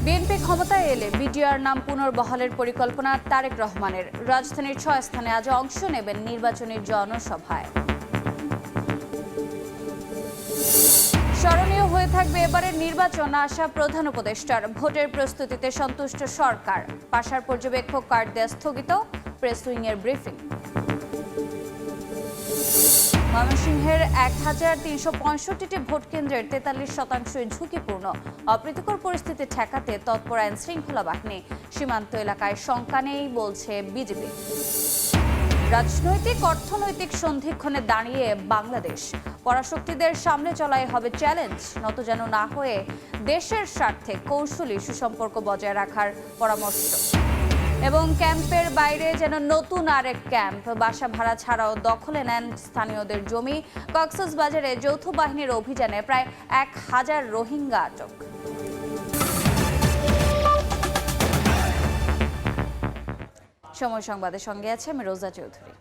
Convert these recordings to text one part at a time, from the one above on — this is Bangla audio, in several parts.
বিএনপি ক্ষমতায় এলে বিডিআর নাম পুনর্বহালের পরিকল্পনা তারেক রহমানের। রাজধানীর 6 স্থানে আজ অংশ নেবেন নির্বাচনী জনসভায়। স্মরণীয় হয়ে থাকবে এবারের নির্বাচন, আশা প্রধান উপদেষ্টার। ভোটের প্রস্তুতিতে সন্তুষ্ট সরকার। পাশার পর্যবেক্ষক কার্ড দেয়া স্থগিত, প্রেস উইংয়ের ব্রিফিং। ময়মনসিংহের ১,৩৬৫টি ভোট কেন্দ্রের ৪৩% ঝুঁকিপূর্ণ। অপ্রীতিকর পরিস্থিতি ঠেকাতে তৎপর আইন শৃঙ্খলা বাহিনী। সীমান্ত এলাকায় শঙ্কা নেই বলছে বিজেপি। রাজনৈতিক অর্থনৈতিক সন্ধিক্ষণে দাঁড়িয়ে বাংলাদেশ। পরাশক্তিদের সামনে চলাই হবে চ্যালেঞ্জ। নত যেন না হয়ে দেশের স্বার্থে কৌশলী সুসম্পর্ক বজায় রাখার পরামর্শ। এবং ক্যাম্পের বাইরে যেন নতুন আরেক ক্যাম্প। বাসা ভাড়া ছাড়াও দখলে নেন স্থানীয়দের জমি। কক্সবাজারে যৌথ বাহিনীর অভিযানে প্রায় ১,০০০ রোহিঙ্গা আটক। সময় সংবাদের সঙ্গে আছে আমি রোজা চৌধুরী।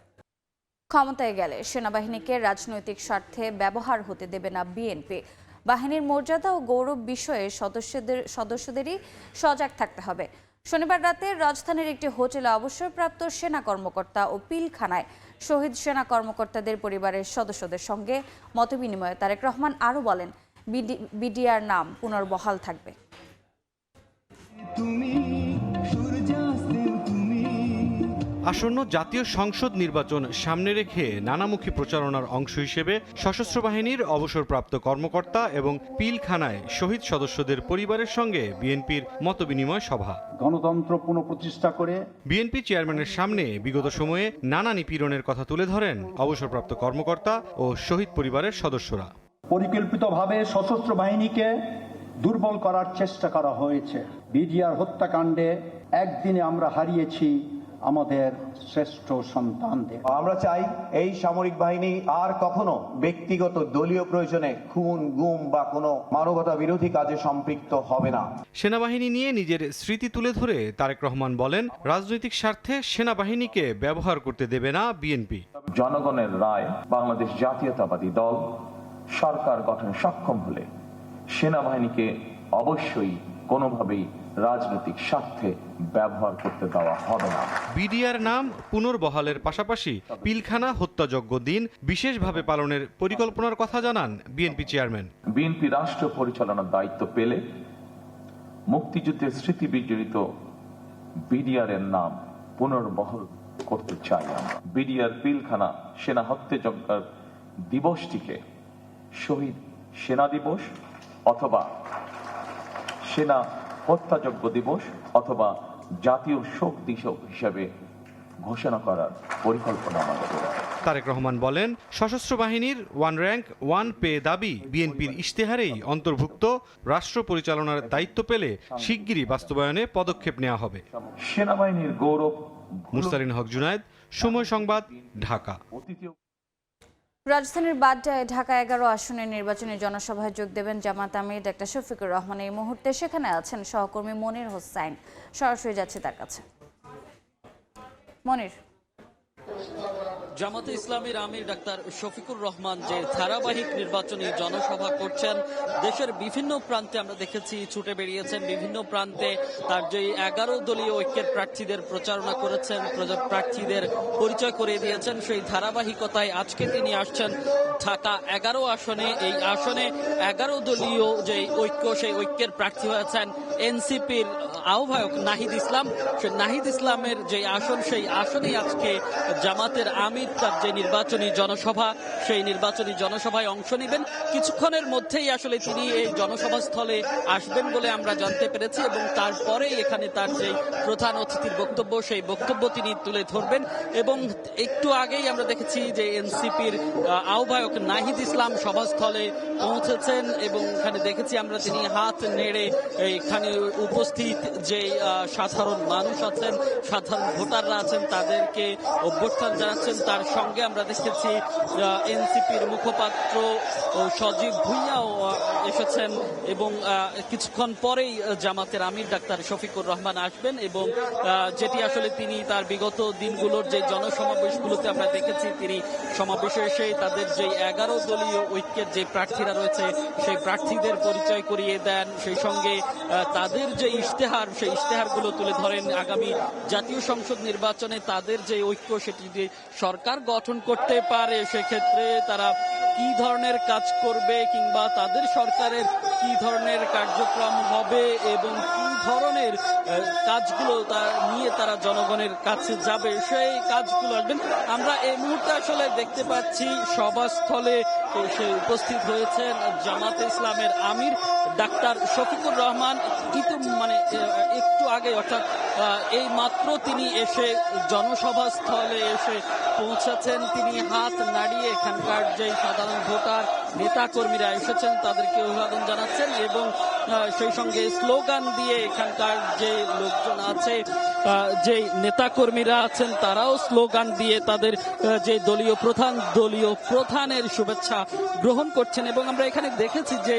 ক্ষমতায় গেলে সেনাবাহিনীকে রাজনৈতিক স্বার্থে ব্যবহার হতে দেবে না বিএনপি। বাহিনীর মর্যাদা ও গৌরব বিষয়ে সদস্যদেরই সজাগ থাকতে হবে। শনিবার রাতে রাজধানীর একটি হোটেলে অবসরপ্রাপ্ত সেনা কর্মকর্তা ও পিলখানায় শহীদ সেনা কর্মকর্তাদের পরিবারের সদস্যদের সঙ্গে মতবিনিময়ে তারেক রহমান আরও বলেন, বিডিআর নাম পুনর্বহাল থাকবে। আসন্ন জাতীয় সংসদ নির্বাচন সামনে রেখে নানামুখী প্রচারণার অংশ হিসেবে সশস্ত্র বাহিনীর অবসরপ্রাপ্ত কর্মকর্তা এবং পিলখানায় শহীদ সদস্যদের পরিবারের সঙ্গে বিএনপির মতবিনিময় সভা। গণতন্ত্র পুনঃপ্রতিষ্ঠা করে বিএনপি চেয়ারম্যানের সামনে বিগত সময়ে নানা নিপীড়নের কথা তুলে ধরেন অবসরপ্রাপ্ত কর্মকর্তা ও শহীদ পরিবারের সদস্যরা। পরিকল্পিতভাবে সশস্ত্র বাহিনীকে দুর্বল করার চেষ্টা করা হয়েছে। বিডিআর হত্যাকাণ্ডে একদিনে আমরা হারিয়েছি আমাদের শ্রেষ্ঠ সন্তানদের। আমরা চাই এই সামরিক বাহিনী আর কখনো ব্যক্তিগত দলীয় প্রয়োজনে খুন, গুম বা কোনো মানবতা বিরোধী কাজে সম্পৃক্ত হবে না। সেনাবাহিনী নিয়ে নিজের স্মৃতি তুলে ধরে তারেক রহমান বলেন, রাজনৈতিক স্বার্থে সেনাবাহিনীকে ব্যবহার করতে দেবে না বিএনপি। জনগণের রায় বাংলাদেশ জাতীয়তাবাদী দল সরকার গঠনে সক্ষম হলে সেনাবাহিনীকে অবশ্যই কোনোভাবেই রাজনৈতিক স্বার্থে ব্যবহার করতে দেওয়া হবে না। বিডিআর নাম পুনর্বহালের পাশাপাশি পিলখানা হত্যাযজ্ঞ দিন বিশেষভাবে পালনের পরিকল্পনার কথা জানান বিএনপি চেয়ারম্যান। বিএনপি রাষ্ট্র পরিচালনার দায়িত্ব পেলে মুক্তিযুদ্ধের স্মৃতি বিজড়িত বিডিআর এর নাম পুনর্বহাল করতে চাই আমরা। বিডিআর পিলখানা সেনা হত্যাযজ্ঞের দিবসটিকে শহীদ সেনা দিবস অথবা সেনা হত্যাযজ্ঞ দিবস অথবা জাতীয় শোক দিবস হিসেবে ঘোষণা করার পরিকল্পনা আমাদের। তারেক রহমান বলেন, সশস্ত্র বাহিনীর ওয়ান র্যাঙ্ক ওয়ান পে দাবি বিএনপির ইশতেহারেই অন্তর্ভুক্ত। রাষ্ট্র পরিচালনার দায়িত্ব পেলে শিগগিরই বাস্তবায়নে পদক্ষেপ নেওয়া হবে। সেনাবাহিনীর গৌরব। মুস্তারিন হক জুনায়েদ, সময় সংবাদ, ঢাকা। রাজধানীর বাড্ডায় ঢাকা 11 আসনের নির্বাচনী জনসভায় যোগ দেবেন জামাত আমির ডা. শফিকুর রহমান। এই মুহূর্তে সেখানে আছেন সহকর্মী মনির হোসাইন। সরাসরি যাচ্ছে তার কাছে। মনির, জামাতে ইসলামীর আমির ডাক্তার শফিকুর রহমান যে ধারাবাহিক নির্বাচনী জনসভা করছেন, দেশের বিভিন্ন প্রান্তে আমরা দেখেছি ছুটে বেরিয়েছেন। বিভিন্ন প্রান্তে তার যে 11 দলীয় ঐক্যের প্রার্থীদের প্রচারণা করেছেন, প্রার্থীদের পরিচয় করিয়ে দিয়েছেন। সেই ধারাবাহিকতায় আজকে তিনি আসছেন ঢাকা 11 আসনে। এই আসনে 11 দলীয় যে ঐক্য, সেই ঐক্যের প্রার্থী হয়েছেন এনসিপির আহ্বায়ক নাহিদ ইসলাম। সেই নাহিদ ইসলামের যে আসন, সেই আসনেই আজকে জামাতের আমির তার যে নির্বাচনী জনসভা, সেই নির্বাচনী জনসভায় অংশ নেবেন। কিছুক্ষণের মধ্যেই আসলে তিনি এই জনসভা স্থলে আসবেন বলে আমরা জানতে পেরেছি এবং তারপরেই এখানে তার যে প্রধান অতিথির বক্তব্য, সেই বক্তব্য তিনি তুলে ধরবেন। এবং একটু আগেই আমরা দেখেছি যে এনসিপির আহ্বায়ক নাহিদ ইসলাম সভাস্থলে পৌঁছেছেন এবং এখানে দেখেছি আমরা তিনি হাত নেড়ে এখানে উপস্থিত যে সাধারণ মানুষ আছেন, সাধারণ ভোটাররা আছেন, তাদেরকে অভ্যর্থনা জানাচ্ছেন। তার তার সঙ্গে আমরা দেখেছি এনসিপির মুখপাত্র সজীব ভুঁইয়াও এসেছেন এবং কিছুক্ষণ পরেই জামাতের আমির ডাক্তার শফিকুর রহমান আসবেন এবং যেটি আসলে তিনি তার বিগত দিনগুলোর যে জনসমাবেশগুলোতে আমরা দেখেছি তিনি সমাবেশে এসে তাদের যে 11 দলীয় ঐক্যের যে প্রার্থীরা রয়েছে সেই প্রার্থীদের পরিচয় করিয়ে দেন, সেই সঙ্গে তাদের যে ইশতেহার সেই ইশতেহারগুলো তুলে ধরেন। আগামী জাতীয় সংসদ নির্বাচনে তাদের যে ঐক্য সেটি যে সরকার গঠন করতে পারে সেক্ষেত্রে তারা কি ধরনের কাজ করবে কিংবা তাদের সরকারের কি ধরনের কার্যক্রম হবে এবং কি ধরনের কাজগুলো নিয়ে তারা জনগণের কাছে যাবে সেই কাজগুলো আসবেন। আমরা এই মুহূর্তে আসলে দেখতে পাচ্ছি সভাস্থলে সে উপস্থিত হয়েছেন জামাতে ইসলামের আমির ডাক্তার শফিকুর রহমান। কিন্তু একটু আগে অর্থাৎ এই মাত্র তিনি এসে জনসভাস্থলে এসে পৌঁছেছেন। তিনি হাত নাড়িয়ে এখানকার যে সাধারণ ভোটার নেতা কর্মীরা এসেছেন তাদেরকে অভিবাদন জানাচ্ছেন এবং সেই সঙ্গে স্লোগান দিয়ে এখানকার যে লোকজন আছে যে নেতা কর্মীরা আছেন তারাও স্লোগান দিয়ে তাদের যে দলীয় প্রধানের শুভেচ্ছা গ্রহণ করছেন। এবং আমরা এখানে দেখেছি যে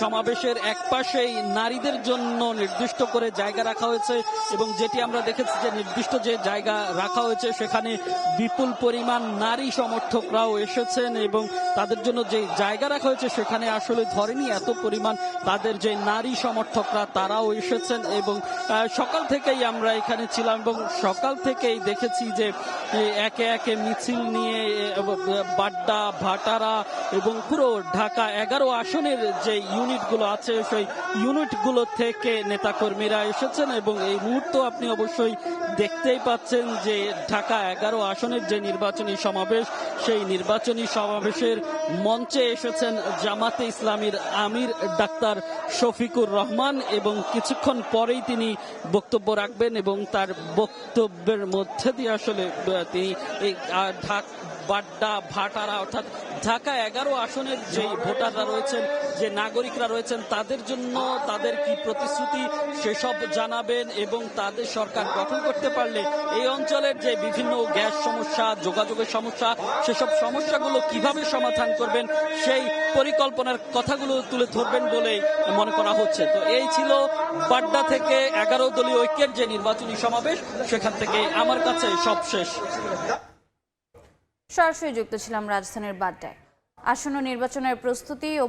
সমাবেশের একপাশেই নারীদের জন্য নির্দিষ্ট করে জায়গা রাখা হয়েছে এবং যেটি আমরা দেখেছি যে নির্দিষ্ট যে জায়গা রাখা হয়েছে সেখানে বিপুল পরিমাণ নারী সমর্থকরাও এসেছেন এবং তাদের জন্য যে জায়গা রাখা হয়েছে সেখানে আসলে ধরেনি এত পরিমাণ তাদের যে নারী সমর্থকরা তারাও এসেছেন। এবং সকাল থেকেই আমরা এখানে ছিলাম এবং সকাল থেকেই দেখেছি যে একে একে মিছিল নিয়ে বাড্ডা, ভাটারা এবং পুরো ঢাকা 11 আসনের যে ইউনিটগুলো আছে সেই ইউনিটগুলো থেকে নেতাকর্মীরা এসেছেন এবং এই মুহূর্তে আপনি অবশ্যই দেখতেই পাচ্ছেন যে ঢাকা 11 আসনের যে নির্বাচনী সমাবেশ সেই নির্বাচনী সমাবেশের মঞ্চে এসেছেন জামাতে ইসলামীর আমির ডাক্তার শফিকুর রহমান এবং কিছুক্ষণ পরেই তিনি বক্তব্য রাখবেন এবং তার বক্তব্যের মধ্যে দিয়ে আসলে তিনি এই বাড্ডা, ভাটারা অর্থাৎ ঢাকা 11 আসনের যে ভোটাররা রয়েছেন, যে নাগরিকরা রয়েছেন তাদের জন্য তাদের কি প্রতিশ্রুতি সেসব জানাবেন এবং তাদের সরকার গঠন করতে পারলে এই অঞ্চলের যে বিভিন্ন গ্যাস সমস্যা, যোগাযোগের সমস্যা সেসব সমস্যাগুলো কিভাবে সমাধান করবেন সেই পরিকল্পনার কথাগুলো তুলে ধরবেন বলে মনে করা হচ্ছে। তো এই ছিল বাড্ডা থেকে 11 দলীয় ঐক্যের যে নির্বাচনী সমাবেশ, সেখান থেকে আমার কাছে সব শেষ। সরাসরি যুক্ত ছিলাম রাজধানীর বাড্ডায়। আসন্ন নির্বাচনের প্রস্তুতি ও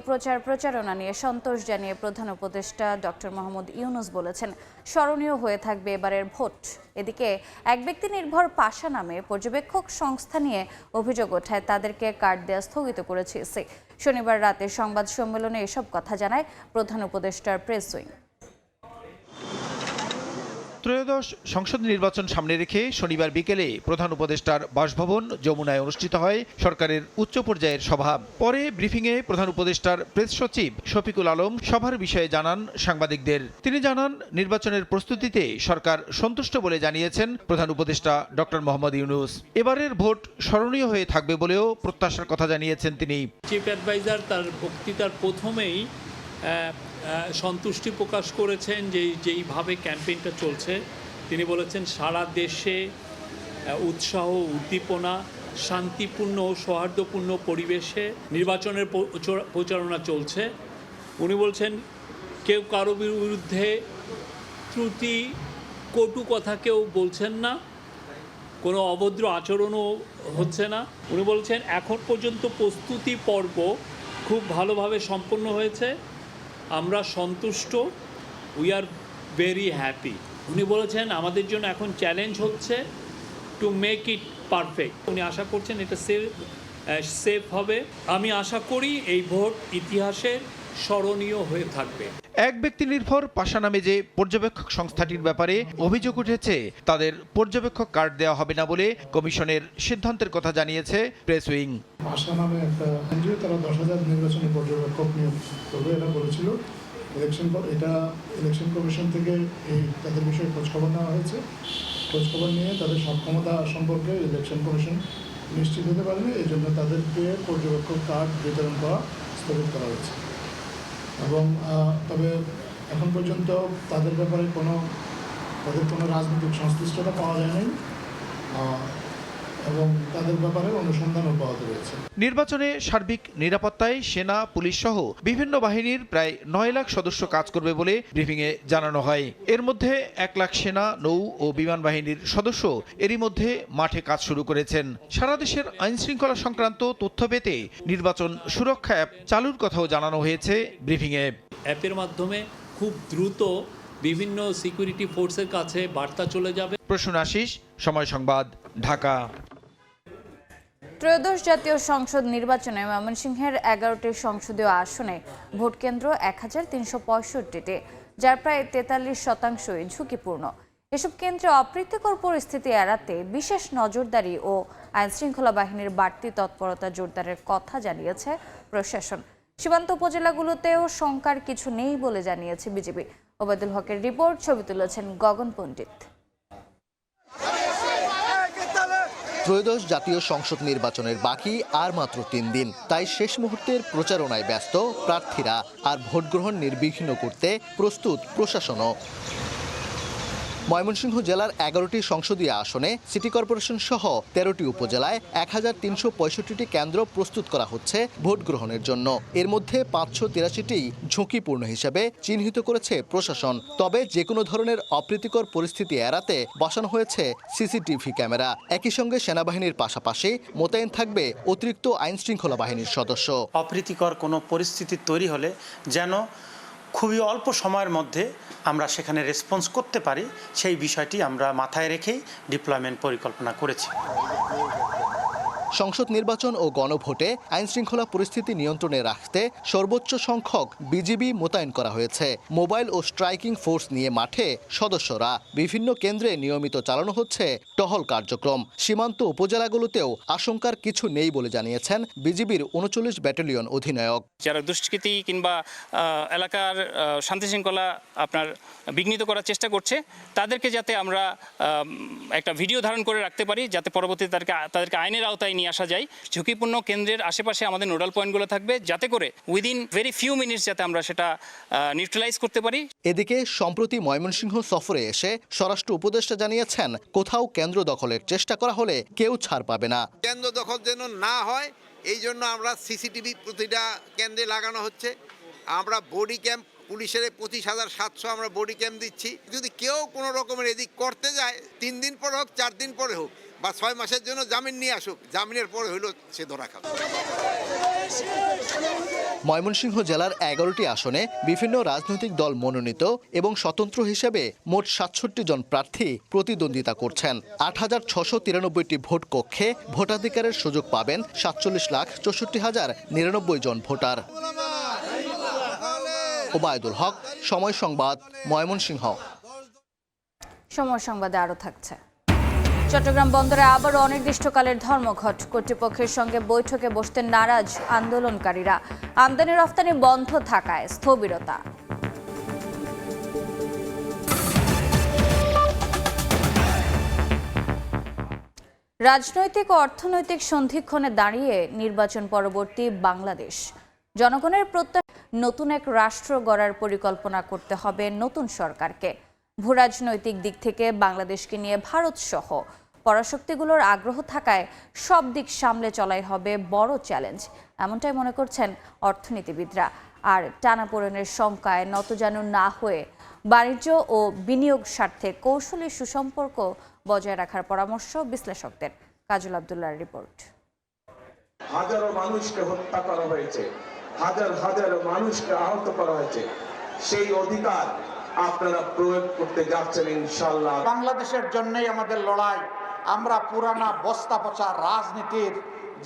প্রচারণা নিয়ে সন্তোষ জানিয়ে প্রধান উপদেষ্টা ডক্টর মোহাম্মদ ইউনূস বলেছেন, স্মরণীয় হয়ে থাকবে এবারের ভোট। এদিকে এক ব্যক্তি নির্ভর পাশা নামে পর্যবেক্ষক সংস্থা নিয়ে অভিযোগ ওঠায় তাদেরকে কার্ড দেওয়া স্থগিত করেছে ইসি। শনিবার রাতে সংবাদ সম্মেলনে এসব কথা জানায় প্রধান উপদেষ্টার প্রেস উইং। ত্রয়োদশ সংসদ নির্বাচন সামনে রেখে শনিবার বিকেলে প্রধান উপদেষ্টার বাসভবন যমুনায় অনুষ্ঠিত হয় সরকারের উচ্চ পর্যায়ের সভা। পরে ব্রিফিংয়ে প্রধান উপদেষ্টার প্রেস সচিব শফিকুল আলম সভার বিষয়ে জানান সাংবাদিকদের। তিনি জানান, নির্বাচনের প্রস্তুতিতে সরকার সন্তুষ্ট বলে জানিয়েছেন প্রধান উপদেষ্টা ডক্টর মোহাম্মদ ইউনূস। এবারের ভোট স্মরণীয় হয়ে থাকবে বলেও প্রত্যাশার কথা জানিয়েছেন তিনি। চিফ অ্যাডভাইজার তার বক্তৃতার প্রথমেই সন্তুষ্টি প্রকাশ করেছেন যেইভাবে ক্যাম্পেইনটা চলছে। তিনি বলেছেন সারা দেশে উৎসাহ, উদ্দীপনা, শান্তিপূর্ণ ও সৌহার্দ্যপূর্ণ পরিবেশে নির্বাচনের প্রচারণা চলছে। উনি বলছেন কেউ কারো বিরুদ্ধে ত্রুটি, কটু কথা কেউ বলছেন না, কোনো অভদ্র আচরণও হচ্ছে না। উনি বলছেন এখন পর্যন্ত প্রস্তুতি পর্ব খুব ভালোভাবে সম্পন্ন হয়েছে, আমরা সন্তুষ্ট, উই আর ভেরি হ্যাপি। উনি বলেছেন আমাদের জন্য এখন চ্যালেঞ্জ হচ্ছে টু মেক ইট পারফেক্ট। উনি আশা করছেন এটা সেফ হবে। আমি আশা করি এই ভোট ইতিহাসের স্মরণীয় হয়ে থাকবে। এক ব্যক্তি নির্ভর পাশা নামে যে পর্যবেক্ষক সংস্থাটির ব্যাপারে অভিযোগ উঠেছে তাদের পর্যবেক্ষক কার্ড দেওয়া হবে না বলে কমিশনের সিদ্ধান্তের কথা জানিয়েছে প্রেস উইং। পাশা নামে একটা এনজিও, তারা 10,000 নির্বাচনী পর্যবেক্ষক নিয়োগ করবে এটা বলেছিল। ইলেকশন কমিশন থেকে তাদের বিষয়ে খোঁজখবর নেওয়া হয়েছে। খোঁজখবর নিয়ে তাদের সক্ষমতা সম্পর্কে ইলেকশন কমিশন নিশ্চিত হতে পারেনি, এই জন্য তাদেরকে পর্যবেক্ষক কার্ড বিতরণ করা স্থগিত করা হয়েছে। এবং তবে এখন পর্যন্ত তাদের ব্যাপারে কোনো রাজনৈতিক সংশ্লিষ্টতা পাওয়া যায়নি। এবং তাদের ব্যাপারে অনুসন্ধান অব্যাহত রয়েছে। নির্বাচনে সার্বিক নিরাপত্তায় সেনা, পুলিশ সহ বিভিন্ন বাহিনীর প্রায় 9 লাখ সদস্য কাজ করবে বলে ব্রিফিংয়ে জানানো হয়। এর মধ্যে 1 লাখ সেনা, নৌ ও বিমান বাহিনীর সদস্য এরই মধ্যে মাঠে কাজ শুরু করেছেন। সারা দেশের আইন শৃঙ্খলা সংক্রান্ত তথ্য পেতে নির্বাচন সুরক্ষা অ্যাপ চালুর কথাও জানানো হয়েছে ব্রিফিংয়ে। অ্যাপের মাধ্যমে খুব দ্রুত বিভিন্ন সিকিউরিটি ফোর্সের কাছে বার্তা চলে যাবে। প্রসূন আশিস, সময় সংবাদ, ঢাকা। ত্রয়োদশ জাতীয় সংসদ নির্বাচনে ময়মনসিংহের 11টি সংসদীয় আসনে ভোট কেন্দ্র 1365টি, যার প্রায় 43% ঝুঁকিপূর্ণ। এসব কেন্দ্রে অপ্রীতিকর পরিস্থিতি এড়াতে বিশেষ নজরদারি ও আইনশৃঙ্খলা বাহিনীর বাড়তি তৎপরতা জোরদারের কথা জানিয়েছে প্রশাসন। সীমান্ত উপজেলাগুলোতেও শঙ্কার কিছু নেই বলে জানিয়েছে বিজেপি। ওবায়দুল হকের রিপোর্ট, ছবি তুলেছেন গগন পণ্ডিত। ত্রয়োদশ জাতীয় সংসদ নির্বাচনের বাকি আর মাত্র 3 দিন, তাই শেষ মুহূর্তের প্রচারণায় ব্যস্ত প্রার্থীরা, আর ভোট গ্রহণ নির্বিঘ্ন করতে প্রস্তুত প্রশাসনও। ময়মনসিংহ জেলার 11টি সংসদীয় আসনে সিটি কর্পোরেশন সহ 13টি উপজেলায় 1365টি কেন্দ্র প্রস্তুত করা হচ্ছে ভোট গ্রহণের জন্য। এর মধ্যে 583টি ঝুঁকিপূর্ণ হিসেবে চিহ্নিত করেছে প্রশাসন। তবে যে কোনো ধরনের অপ্রীতিকর পরিস্থিতি এড়াতে বসানো হয়েছে সিসিটিভি ক্যামেরা। একই সঙ্গে সেনাবাহিনীর পাশাপাশি মোতায়েন থাকবে অতিরিক্ত আইন শৃঙ্খলা বাহিনীর সদস্য। অপ্রীতিকর কোনো পরিস্থিতি তৈরি হলে যেন খুবই অল্প সময়ের মধ্যে আমরা সেখানে রেসপন্স করতে পারি, সেই বিষয়টি আমরা মাথায় রেখেই ডিপ্লয়মেন্ট পরিকল্পনা করেছি। সংসদ নির্বাচন ও গণভোটে আইনশৃঙ্খলা পরিস্থিতি নিয়ন্ত্রণে রাখতে সর্বোচ্চ সংখ্যক বিজিবি মোতায়েন করা হয়েছে। মোবাইল ও স্ট্রাইকিং ফোর্স নিয়ে মাঠে সদস্যরা। বিভিন্ন কেন্দ্রে নিয়মিত চালানো হচ্ছে টহল কার্যক্রম। সীমান্ত উপজেলাগুলোতেও আশঙ্কার কিছু নেই বলে জানিয়েছেন বিজিবির 39 ব্যাটালিয়ন অধিনায়ক। যারা দুষ্কৃতী কিংবা এলাকার শান্তিশৃঙ্খলা বিঘ্নিত করার চেষ্টা করছে, তাদেরকে যাতে আমরা একটা ভিডিও ধারণ করে রাখতে পারি, যাতে পরবর্তীতে তাদেরকে আইনের আওতায় নিয়ে আসা যায়। ঝুঁকিপূর্ণ কেন্দ্রের আশেপাশে আমাদের নোডাল পয়েন্টগুলো থাকবে, যাতে করে উইদিন ভেরি ফিউ মিনিটস যাতে আমরা সেটা নিউট্রালাইজ করতে পারি। এদিকে সম্প্রতি ময়মনসিংহ সফরে এসে স্বরাষ্ট্র উপদেষ্টা জানিয়েছেন, কোথাও কেন্দ্র দখলের চেষ্টা করা হলে কেউ ছাড় পাবে না। কেন্দ্র দখল যেন না হয়, এই জন্য আমরা সিসিটিভি প্রতিটা কেন্দ্রে লাগানো হচ্ছে। আমরা বডি ক্যাম্প, পুলিশের 25,700 আমরা বডি ক্যাম্প দিচ্ছি। যদি কেউ কোনো রকমের এদিক করতে যায়, 3 দিন পরে হোক, 4 দিন পরে হোক, বা 6 মাসের জন্য জামিন নিয়ে আসুক, জামিনের পরে হইল সে ধরা খাবে। ময়মনসিংহ জেলার 11টি আসনে বিভিন্ন রাজনৈতিক দল মনোনীত এবং স্বতন্ত্র হিসেবে মোট 67 জন প্রার্থী প্রতিদ্বন্দ্বিতা করছেন। 8,693টি ভোট কক্ষে ভোটাধিকারের সুযোগ পাবেন 47,64,099 জন ভোটার। ওবায়দুল হক, সময় সংবাদ, ময়মনসিংহ। সময় সংবাদে আরও থাকছে। চট্টগ্রাম বন্দরে আবারও অনির্দিষ্টকালের ধর্মঘট। কর্তৃপক্ষের সঙ্গে বৈঠকে বসতে নারাজ আন্দোলনকারীরা। আমদানি রফতানি বন্ধ থাকায় স্থবিরতা। রাজনৈতিক ও অর্থনৈতিক সন্ধিক্ষণে দাঁড়িয়ে নির্বাচন পরবর্তী বাংলাদেশ। জনগণের প্রত্যাশা, নতুন এক রাষ্ট্র গড়ার পরিকল্পনা করতে হবে নতুন সরকারকে। ভূরাজনৈতিক দিক থেকে বাংলাদেশকে নিয়ে ভারত সহ পরাশক্তিগুলোর আগ্রহ থাকায় সব দিক সামলে চলাই হবে বড় চ্যালেঞ্জ, এমনটাই মনে করছেন অর্থনীতিবিদরা। আর টানাপোড়েনের শঙ্কায় নতজানু না হয়ে বাণিজ্য ও বিনিয়োগ স্বার্থে কৌশলী সুসম্পর্ক বজায় রাখার পরামর্শ বিশ্লেষকদের। কাজল আব্দুল্লাহর রিপোর্ট। হাজারো মানুষকে হত্যা করা হয়েছে, হাজার হাজার মানুষকে আহত করা হয়েছে। সেই অধিকার আপনারা প্রয়োগ করতে যাচ্ছেন ইনশাআল্লাহ। বাংলাদেশের জন্যই আমাদের লড়াই। আমরা পুরানা বস্তা পচা রাজনীতির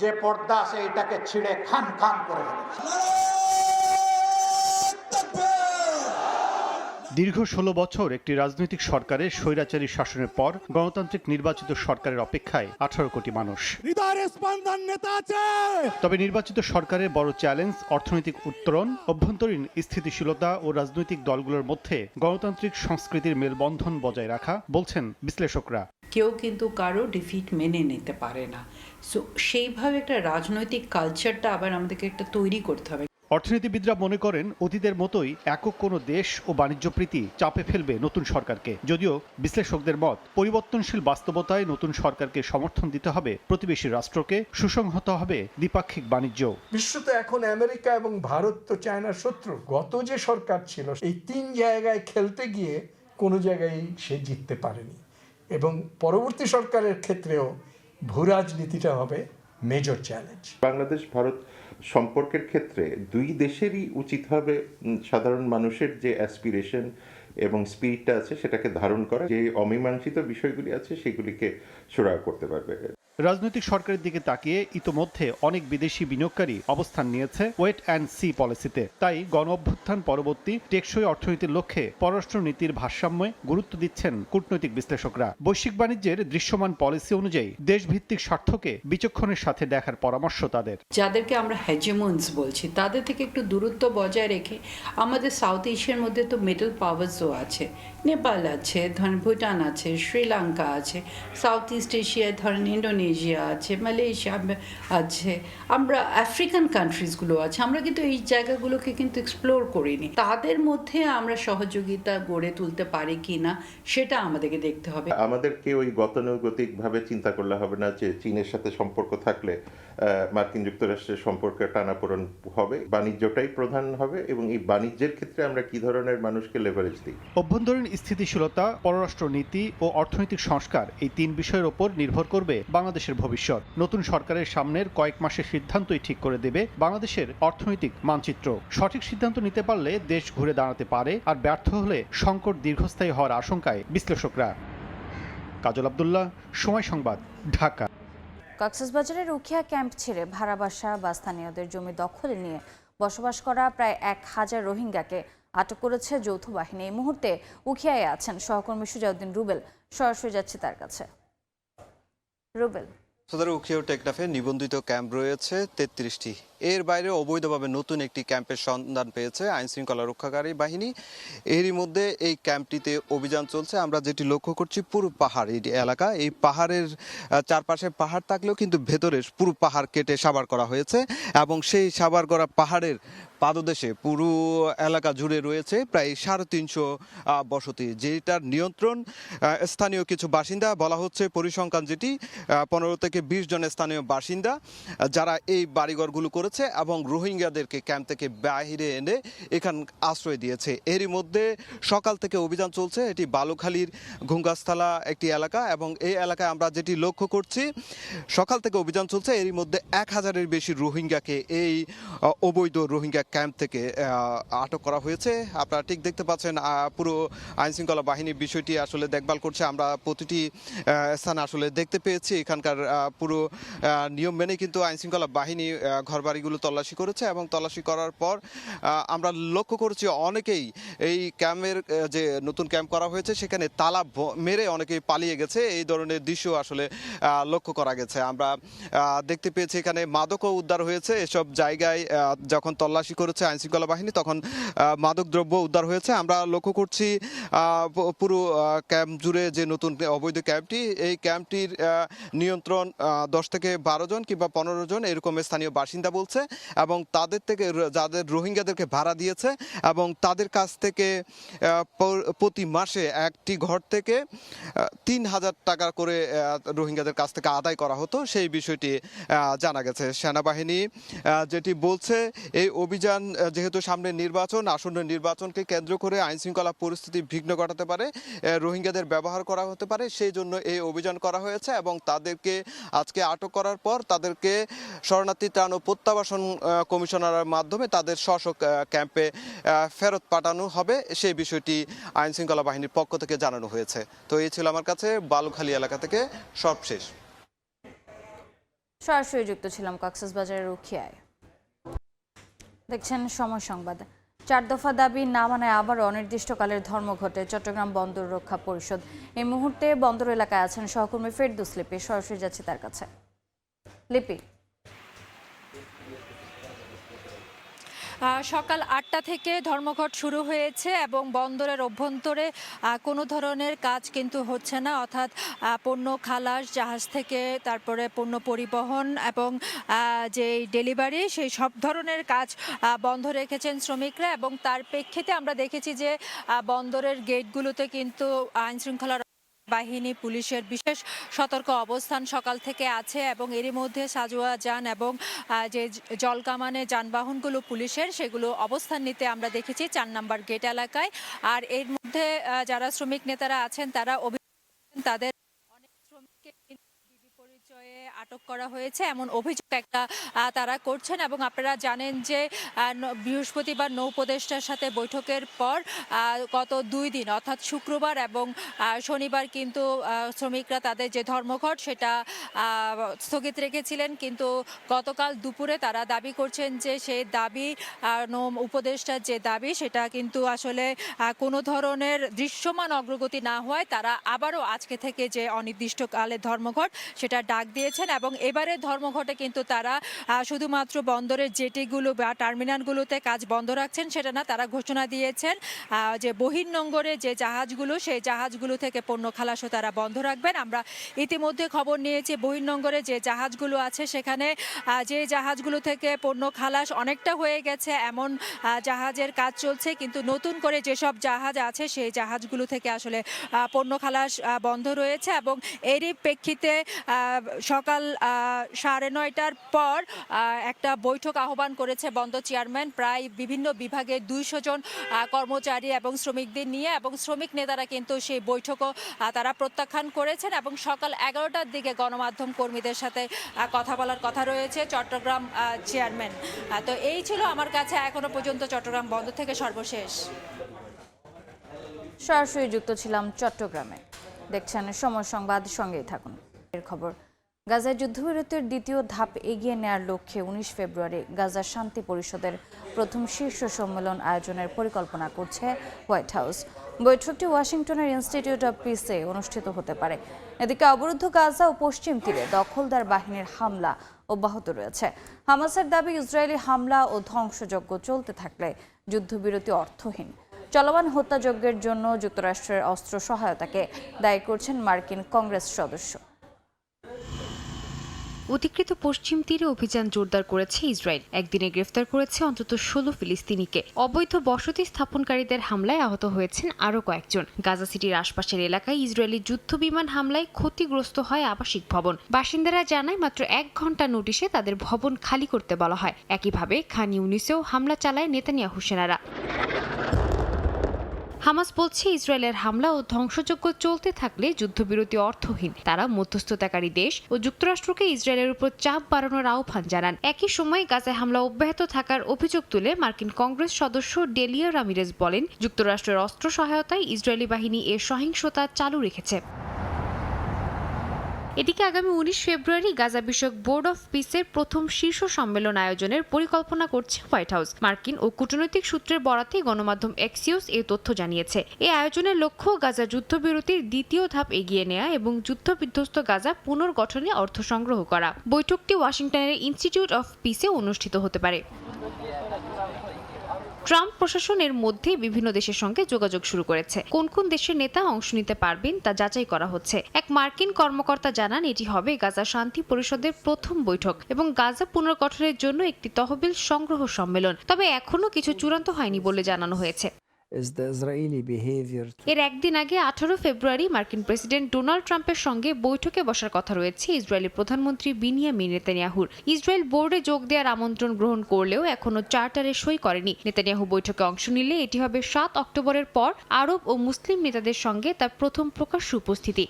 যে পর্দা আছে, এটাকে ছিঁড়ে খান খান করে ফেলেছি। দীর্ঘ 16 বছর একটি রাজনৈতিক সরকারের স্বৈরাচারী শাসনের পর গণতান্ত্রিক নির্বাচিত সরকারের অপেক্ষায় 18 কোটি মানুষ। তবে নির্বাচিত সরকারের বড় চ্যালেঞ্জ অর্থনৈতিক উত্তরণ, অভ্যন্তরীণ স্থিতিশীলতা ও রাজনৈতিক দলগুলোর মধ্যে গণতান্ত্রিক সংস্কৃতির মেলবন্ধন বজায় রাখা, বলছেন বিশ্লেষকরা। কেউ কিন্তু কারো ডিফিট মেনে নিতে পারে না। সো সেইভাবে একটা রাজনৈতিক কালচারটা আবার আমাদেরকে একটা তৈরি করতে হবে। অর্থনীতিবিদরা মনে করেন অতীতের মতোই একক কোনো দেশ ও বাণিজ্য প্রীতি চাপে ফেলবে নতুন সরকারকে। যদিও বিশ্লেষকদের মত, পরিবর্তনশীল বাস্তবতায় নতুন সরকারকে সমর্থন দিতে হবে প্রতিবেশী রাষ্ট্রকে, সুসংহত হবে দ্বিপাক্ষিক বাণিজ্য। বিশ্ব তো এখন আমেরিকা এবং ভারত তো চায়নার শত্রু। গত যে সরকার ছিল এই 3 জায়গায় খেলতে গিয়ে কোনো জায়গায় সে জিততে পারেনি, এবং পরবর্তী সরকারের ক্ষেত্রেও ভূরাজনীতিটা হবে মেজর চ্যালেঞ্জ। বাংলাদেশ ভারত সম্পর্কের ক্ষেত্রে দুই দেশেরই উচিত হবে সাধারণ মানুষের যে অ্যাসপিরেশন এবং স্পিরিটটা আছে সেটাকে ধারণ করা, যে অমীমাংসিত বিষয়গুলি আছে সেগুলিকে সুরাহা করতে পারবে। রাজনৈতিক সরকারের দিকে তাকিয়ে ইতোমধ্যে অনেক বিদেশি বিনিয়োগকারী অবস্থান নিয়েছে ওয়েট অ্যান্ড সি পলিসিতে। তাই গণ অভ্যুত্থান পরবর্তী টেকসই অর্থনীতির লক্ষ্যে পররাষ্ট্রনীতির ভারসাম্যে গুরুত্ব দিচ্ছেন কূটনৈতিক বিশ্লেষকরা। বৈশ্বিক বাণিজ্যের দৃশ্যমান পলিসি অনুযায়ী দেশভিত্তিক স্বার্থকে বিচক্ষণের সাথে দেখার পরামর্শ তাদের। যাদেরকে আমরা হেজেমন্স বলছি তাদের থেকে একটু দূরত্ব বজায় রেখে, আমাদের সাউথ এশিয়ার মধ্যে তো মিডল পাওয়ার্সও আছে, নেপাল আছে, ধরেন ভুটান আছে, শ্রীলঙ্কা আছে, সাউথ ইস্ট এশিয়ায় ধরেন ইন্ডোনেশিয়া আছে, মালয়েশিয়া আছে, আমরা আফ্রিকান কান্ট্রিজগুলো আছে। আমরা কিন্তু এই জায়গাগুলোকে কিন্তু এক্সপ্লোর করিনি। তাদের মধ্যে আমরা সহযোগিতা গড়ে তুলতে পারি কিনা সেটা আমাদেরকে দেখতে হবে। আমাদেরকে ওই গতানুগতিকভাবে চিন্তা করলে হবে না যে চীনের সাথে সম্পর্ক থাকলে মার্কিন যুক্তরাষ্ট্রের সম্পর্কে টানাপোড়েন হবে। বাণিজ্যটাই প্রধান হবে, এবং এই বাণিজ্যের ক্ষেত্রে আমরা কি ধরনের মানুষকে লেভারেজ দিই। অভ্যন্তরীণ স্থিতিশীলতা, পররাষ্ট্রনীতি ও অর্থনৈতিক সংস্কার, এই 3 বিষয়ের ওপর নির্ভর করবে বাংলাদেশের ভবিষ্যৎ। নতুন সরকারের সামনের কয়েক মাসের সিদ্ধান্তই ঠিক করে দেবে বাংলাদেশের অর্থনৈতিক মানচিত্র। সঠিক সিদ্ধান্ত নিতে পারলে দেশ ঘুরে দাঁড়াতে পারে, আর ব্যর্থ হলে সংকট দীর্ঘস্থায়ী হওয়ার আশঙ্কায় বিশ্লেষকরা। কাজল আব্দুল্লাহ, সময় সংবাদ, ঢাকা। কক্সবাজারের উখিয়া ক্যাম্প ছেড়ে ভাড়া বাসা বা স্থানীয়দের জমি দখলে নিয়ে বসবাস করা প্রায় 1000 রোহিঙ্গাকে আটক করেছে যৌথ বাহিনী। এই মুহূর্তে উখিয়ায় আছেন সহকর্মী সুজাউদ্দিন রুবেল, সরাসরি যাচ্ছে তার কাছে। রুবেল, উখিয়া টেকনাফে নিবন্ধিত ক্যাম্প রয়েছে 33টি। এর বাইরে অবৈধভাবে নতুন একটি ক্যাম্পের সন্ধান পেয়েছে আইনশৃঙ্খলা রক্ষাকারী বাহিনী। এরই মধ্যে এই ক্যাম্পটিতে অভিযান চলছে। আমরা যেটি লক্ষ্য করছি, পুরো পাহাড় এই এলাকা, এই পাহাড়ের চারপাশে পাহাড় থাকলেও কিন্তু ভেতরে পুরো পাহাড় কেটে সাবার করা হয়েছে, এবং সেই সাবার করা পাহাড়ের পাদদেশে পুরো এলাকা জুড়ে রয়েছে প্রায় 350 বসতি, যেটার নিয়ন্ত্রণ স্থানীয় কিছু বাসিন্দা। বলা হচ্ছে পরিসংখ্যান যেটি 15 থেকে 20 জন স্থানীয় বাসিন্দা যারা এই বাড়িঘরগুলো করেছে এবং রোহিঙ্গাদেরকে ক্যাম্প থেকে বাইরে এনে এখান আশ্রয় দিয়েছে। এরই মধ্যে সকাল থেকে অভিযান চলছে। এটি বালুখালীর ঘুঙ্গাসতলা একটি এলাকা, এবং এই এলাকায় আমরা যেটি লক্ষ্য করছি, সকাল থেকে অভিযান চলছে। এরই মধ্যে 1000-এর বেশি রোহিঙ্গাকে এই অবৈধ রোহিঙ্গা ক্যাম্প থেকে আটক করা হয়েছে। আপনারা ঠিক দেখতে পাচ্ছেন পুরো আইনশৃঙ্খলা বাহিনী বিষয়টি আসলে দেখভাল করছে। আমরা প্রতিটি স্থানে আসলে দেখতে পেয়েছি এখানকার পুরো নিয়ম মেনে কিন্তু আইনশৃঙ্খলা বাহিনী ঘরবাড়িগুলো তল্লাশি করেছে, এবং তল্লাশি করার পর আমরা লক্ষ্য করেছি অনেকেই এই ক্যাম্পের যে নতুন ক্যাম্প করা হয়েছে সেখানে তালা মেরে অনেকেই পালিয়ে গেছে। এই ধরনের দৃশ্য আসলে লক্ষ্য করা গেছে। আমরা দেখতে পেয়েছি এখানে মাদকও উদ্ধার হয়েছে। এসব জায়গায় যখন তল্লাশি করেছে আইনশৃঙ্খলা বাহিনী তখন মাদক দ্রব্য উদ্ধার হয়েছে। আমরা লক্ষ্য করছি পুরো ক্যাম্প জুড়ে যে নতুন অবৈধ ক্যাম্পটি, এই ক্যাম্পটির নিয়ন্ত্রণ 10 থেকে 12 জন কিংবা 15 জন এরকম স্থানীয় বাসিন্দা বলছে, এবং তাদের থেকে যাদের রোহিঙ্গাদেরকে ভাড়া দিয়েছে এবং তাদের কাছ থেকে প্রতি মাসে একটি ঘর থেকে 3000 টাকা করে রোহিঙ্গাদের কাছ থেকে আদায় করা হতো, সেই বিষয়টি জানা গেছে। সেনাবাহিনী যেটি বলছে, এই অভিযান যেহেতু সামনে নির্বাচন, আসন্ন নির্বাচনকে কেন্দ্র করে আইনশৃঙ্খলা পরিস্থিতি বিঘ্ন ঘটাতে পারে, রোহিঙ্গাদের ব্যবহার করা হতে পারে, সেই জন্য এই অভিযান করা হয়েছে। এবং তাদেরকে আজকে আটক করার পর তাদেরকে শরণার্থী ত্রাণ ও প্রত্যাবাসন কমিশনারের মাধ্যমে তাদের স্ব ক্যাম্পে ফেরত পাঠানো হবে, সেই বিষয়টি আইনশৃঙ্খলা বাহিনীর পক্ষ থেকে জানানো হয়েছে। তো এই ছিল আমার কাছে বালুখালী এলাকা থেকে সবশেষ। সরাসরি যুক্ত ছিলাম কক্সবাজারের উখিয়ায়। দেখছেন সময় সংবাদ। 4 দফা দাবি না মানায় আবার অনির্দিষ্টকালের ধর্মঘটে চট্টগ্রাম বন্দর রক্ষা পরিষদ। এই মুহূর্তে বন্দর এলাকায় আছেন সহকর্মী ফেরদৌস লিপি, সরাসরি যাচ্ছি তার কাছে। লিপি, সকাল 8টা থেকে ধর্মঘট শুরু হয়েছে এবং বন্দরের অভ্যন্তরে কোনো ধরনের কাজ কিন্তু হচ্ছে না, অর্থাৎ পণ্য খালাস, জাহাজ থেকে তারপরে পণ্য পরিবহন এবং যে ডেলিভারি, সেই সব ধরনের কাজ বন্ধ রেখেছেন শ্রমিকরা। এবং তার প্রেক্ষিতে আমরা দেখেছি যে বন্দরের গেটগুলোতে কিন্তু আইনশৃঙ্খলা বাহিনী, পুলিশের বিশেষ সতর্ক অবস্থান সকাল থেকে আছে এবং এরই মধ্যে সাজোয়া যান এবং যে জলকামানে যানবাহনগুলো পুলিশের, সেগুলো অবস্থান নিতে আমরা দেখেছি 4 নম্বর গেট এলাকায়। আর এর মধ্যে যারা শ্রমিক নেতারা আছেন তারা তাদের অনেক শ্রমিককে পরিচয়ে আটক করা হয়েছে এমন অভিযোগ একটা তারা করছেন। এবং আপনারা জানেন যে বৃহস্পতিবার নৌ উপদেষ্টার সাথে বৈঠকের পর গত 2 দিন অর্থাৎ শুক্রবার এবং শনিবার কিন্তু শ্রমিকরা তাদের যে ধর্মঘট সেটা স্থগিত রেখেছিলেন, কিন্তু গতকাল দুপুরে তারা দাবি করছেন যে সেই দাবি, নৌ উপদেষ্টার যে দাবি, সেটা কিন্তু আসলে কোনো ধরনের দৃশ্যমান অগ্রগতি না হওয়ায় তারা আবারও আজকে থেকে যে অনির্দিষ্টকালের ধর্মঘট সেটা ডাক দিয়েছেন। এবং এবারে ধর্মঘটে কিন্তু তারা শুধুমাত্র বন্দরের জেটিগুলো বা টার্মিনালগুলোতে কাজ বন্ধ রাখছেন সেটা না, তারা ঘোষণা দিয়েছেন যে বহির্নোঙরে যে জাহাজগুলো, সেই জাহাজগুলো থেকে পণ্য খালাসও তারা বন্ধ রাখবেন। আমরা ইতিমধ্যে খবর নিয়েছি বহির্নোঙরে যে জাহাজগুলো আছে সেখানে যে জাহাজগুলো থেকে পণ্য খালাস অনেকটা হয়ে গেছে এমন জাহাজের কাজ চলছে, কিন্তু নতুন করে যেসব জাহাজ আছে সেই জাহাজগুলো থেকে আসলে পণ্য খালাস বন্ধ রয়েছে। এবং এরই প্রেক্ষিতে সকাল 9:30টার পর একটা বৈঠক আহ্বান করেছে বন্দর চেয়ারম্যান, প্রায় বিভিন্ন বিভাগের 200 জন কর্মচারী এবং শ্রমিকদের নিয়ে, এবং শ্রমিক নেতারা কিন্তু সেই বৈঠকও তারা প্রত্যাখ্যান করেছেন। এবং সকাল 11টার দিকে গণমাধ্যম কর্মীদের সাথে কথা বলার কথা রয়েছে চট্টগ্রাম চেয়ারম্যান। তো এই ছিল আমার কাছে এখনো পর্যন্ত চট্টগ্রাম বন্দর থেকে সর্বশেষ। সরাসরি যুক্ত ছিলাম চট্টগ্রামে। দেখছেন সময় সংবাদ, সঙ্গেই থাকুন। এর খবর, গাজার যুদ্ধবিরতির দ্বিতীয় ধাপ এগিয়ে নেয়ার লক্ষ্যে 19 ফেব্রুয়ারি গাজার শান্তি পরিষদের প্রথম শীর্ষ সম্মেলন আয়োজনের পরিকল্পনা করছে হোয়াইট হাউস। বৈঠকটি ওয়াশিংটনের ইনস্টিটিউট অব পিসে অনুষ্ঠিত হতে পারে। এদিকে অবরুদ্ধ গাজা ও পশ্চিম তীরে দখলদার বাহিনীর হামলা অব্যাহত রয়েছে। হামাসের দাবি, ইসরায়েলি হামলা ও ধ্বংসযজ্ঞ চলতে থাকলে যুদ্ধবিরতি অর্থহীন। চলমান হত্যাযজ্ঞের জন্য যুক্তরাষ্ট্রের অস্ত্র সহায়তাকে দায়ী করছেন মার্কিন কংগ্রেস সদস্য। অধিকৃত পশ্চিম তীরে অভিযান জোরদার করেছে ইসরায়েল। একদিনে গ্রেফতার করেছে অন্তত 16 ফিলিস্তিনিকে। অবৈধ বসতি স্থাপনকারীদের হামলায় আহত হয়েছেন আরও কয়েকজন। গাজা সিটির আশপাশের এলাকায় ইসরায়েলি যুদ্ধ বিমান হামলায় ক্ষতিগ্রস্ত হয় আবাসিক ভবন। বাসিন্দারা জানায় মাত্র 1 ঘন্টা নোটিশে তাদের ভবন খালি করতে বলা হয়। একইভাবে খান ইউনিসেও হামলা চালায় নেতানিয়াহু সেনারা। হামাস বলছে, ইসরায়েলের হামলা ও ধ্বংসযজ্ঞ চলতে থাকলে যুদ্ধবিরতি অর্থহীন। তারা মধ্যস্থতাকারী দেশ ও যুক্তরাষ্ট্রকে ইসরায়েলের উপর চাপ বাড়ানোর আহ্বান জানান। একই সময় গাজায় হামলা অব্যাহত থাকার অভিযোগ তুলে মার্কিন কংগ্রেস সদস্য ডেলিয়া রামিরেজ বলেন, যুক্তরাষ্ট্রের অস্ত্র সহায়তায় ইসরায়েলি বাহিনী এর সহিংসতা চালু রেখেছে। এদিকে আগামী 19 ফেব্রুয়ারি গাজা বিষয়ক বোর্ড অফ পিসের প্রথম শীর্ষ সম্মেলন আয়োজনের পরিকল্পনা করছে হোয়াইট হাউস। মার্কিন ও কূটনৈতিক সূত্রের বরাতে গণমাধ্যম এক্সিওস এই তথ্য জানিয়েছে। এই আয়োজনের লক্ষ্য গাজা যুদ্ধবিরতির দ্বিতীয় ধাপ এগিয়ে নেওয়া এবং যুদ্ধবিধ্বস্ত গাজা পুনর্গঠনে অর্থ সংগ্রহ করা। বৈঠকটি ওয়াশিংটনের ইনস্টিটিউট অফ পিসে অনুষ্ঠিত হতে পারে। ট্রাম্প প্রশাসনের মধ্যে বিভিন্ন দেশের সঙ্গে যোগাযোগ শুরু করেছে। কোন কোন দেশের নেতা অংশ নিতে পারবেন তা যাচাই করা হচ্ছে। এক মার্কিন কর্মকর্তা জানান, এটি হবে গাজা শান্তি পরিষদের প্রথম বৈঠক এবং গাজা পুনর্গঠনের জন্য একটি তহবিল সংগ্রহ সম্মেলন। তবে এখনো কিছু চূড়ান্ত হয়নি বলে জানানো হয়েছে। এর একদিন আগে 18 ফেব্রুয়ারি মার্কিন প্রেসিডেন্ট ডোনাল্ড ট্রাম্পের সঙ্গে বৈঠকে বসার কথা রয়েছে ইসরায়েলি প্রধানমন্ত্রী বিনিয়ামিন নেতানিয়াহুর। ইসরায়েল বোর্ডে যোগ দেওয়ার আমন্ত্রণ গ্রহণ করলেও এখনো চার্টারে সই করেনি। নেতানিয়াহু বৈঠকে অংশ নিলে এটি হবে 7 অক্টোবরের পর আরব ও মুসলিম নেতাদের সঙ্গে তার প্রথম প্রকাশ্য উপস্থিতি।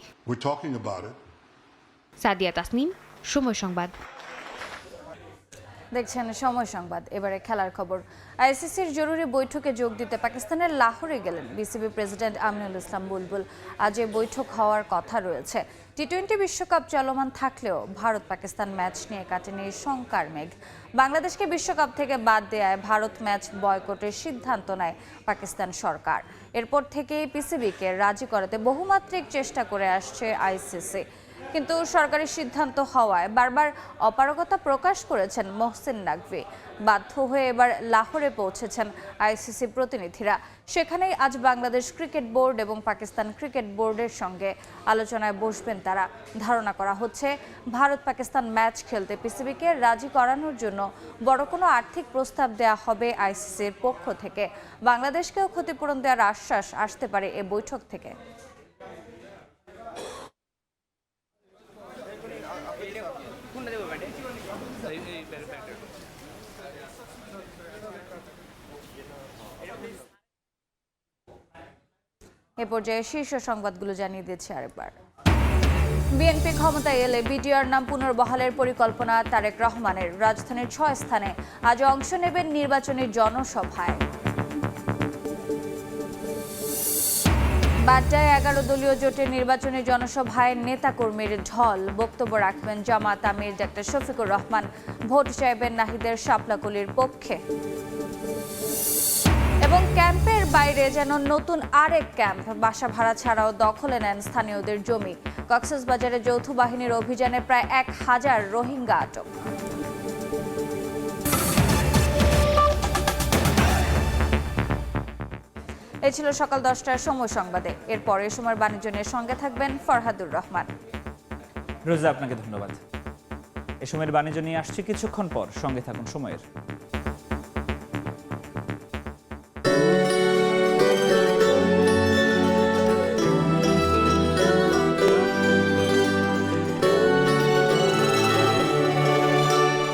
সাদিয়া তাসনিম, সময় সংবাদ। দেখছেন সময় সংবাদ। এবারে খেলার খবর। আইসিসির জরুরি বৈঠকে যোগ দিতে পাকিস্তানের লাহোরে গেলেন বিসিবি প্রেসিডেন্ট আমিনুল ইসলাম বুলবুল। আজ এই বৈঠক হওয়ার কথা রয়েছে। টি-20 বিশ্বকাপ চলমান থাকলেও ভারত পাকিস্তান ম্যাচ নিয়ে কাটেনি শঙ্কার মেঘ। বাংলাদেশকে বিশ্বকাপ থেকে বাদ দেওয়ায় ভারত ম্যাচ বয়কটের সিদ্ধান্ত নেয় পাকিস্তান সরকার। এরপর থেকেই পিসিবিকে রাজি করাতে বহুমাত্রিক চেষ্টা করে আসছে আইসিসি। কিন্তু সরকারি সিদ্ধান্ত হওয়ায় বারবার অপারগতা প্রকাশ করেছেন মোহসিন নাকভি। বাধ্য হয়ে এবার লাহোরে পৌঁছেছেন আইসিসি প্রতিনিধিরা। সেখানেই আজ বাংলাদেশ ক্রিকেট বোর্ড এবং পাকিস্তান ক্রিকেট বোর্ডের সঙ্গে আলোচনায় বসবেন তারা। ধারণা করা হচ্ছে ভারত পাকিস্তান ম্যাচ খেলতে পিসিবিকে রাজি করানোর জন্য বড় কোনো আর্থিক প্রস্তাব দেওয়া হবে আইসিসির পক্ষ থেকে। বাংলাদেশকেও ক্ষতিপূরণ দেওয়ার আশ্বাস আসতে পারে এ বৈঠক থেকে। এ পর্যায়ে শীর্ষ সংবাদগুলো জানিয়ে দিচ্ছে আরেকবার। বিএনপি ক্ষমতায় এলে বিডিআর নাম পুনর্বহালের পরিকল্পনা তারেক রহমানের। রাজধানীর 6 স্থানে আজ অংশ নেবেন নির্বাচনী জনসভায়। বাড্ডায় 11 দলীয় জোটের নির্বাচনী জনসভায় নেতাকর্মীর ঢল। বক্তব্য রাখবেন জামাত আমির ডক্টর শফিকুর রহমান। ভোট চাইবেন নাহিদের শাপলাকলির পক্ষে। এবং ক্যাম্পের বাইরে যেন নতুন আরেক ক্যাম্প। বাসা ভাড়া ছাড়াও দখলে নেন স্থানীয়দের জমি। কক্সবাজারে যৌথ বাহিনীর অভিযানে প্রায় 1000 রোহিঙ্গা আটক। এই ছিল সকাল 10টার সময় সংবাদে। এরপর এই সময়ের বাণিজ্য নিয়ে সঙ্গে থাকবেন ফরহাদুর রহমান। রোজা, আপনাকে ধন্যবাদ। এ সময়ের বাণিজ্য নিয়ে আসছি কিছুক্ষণ পর, সঙ্গে থাকুন সময়ের।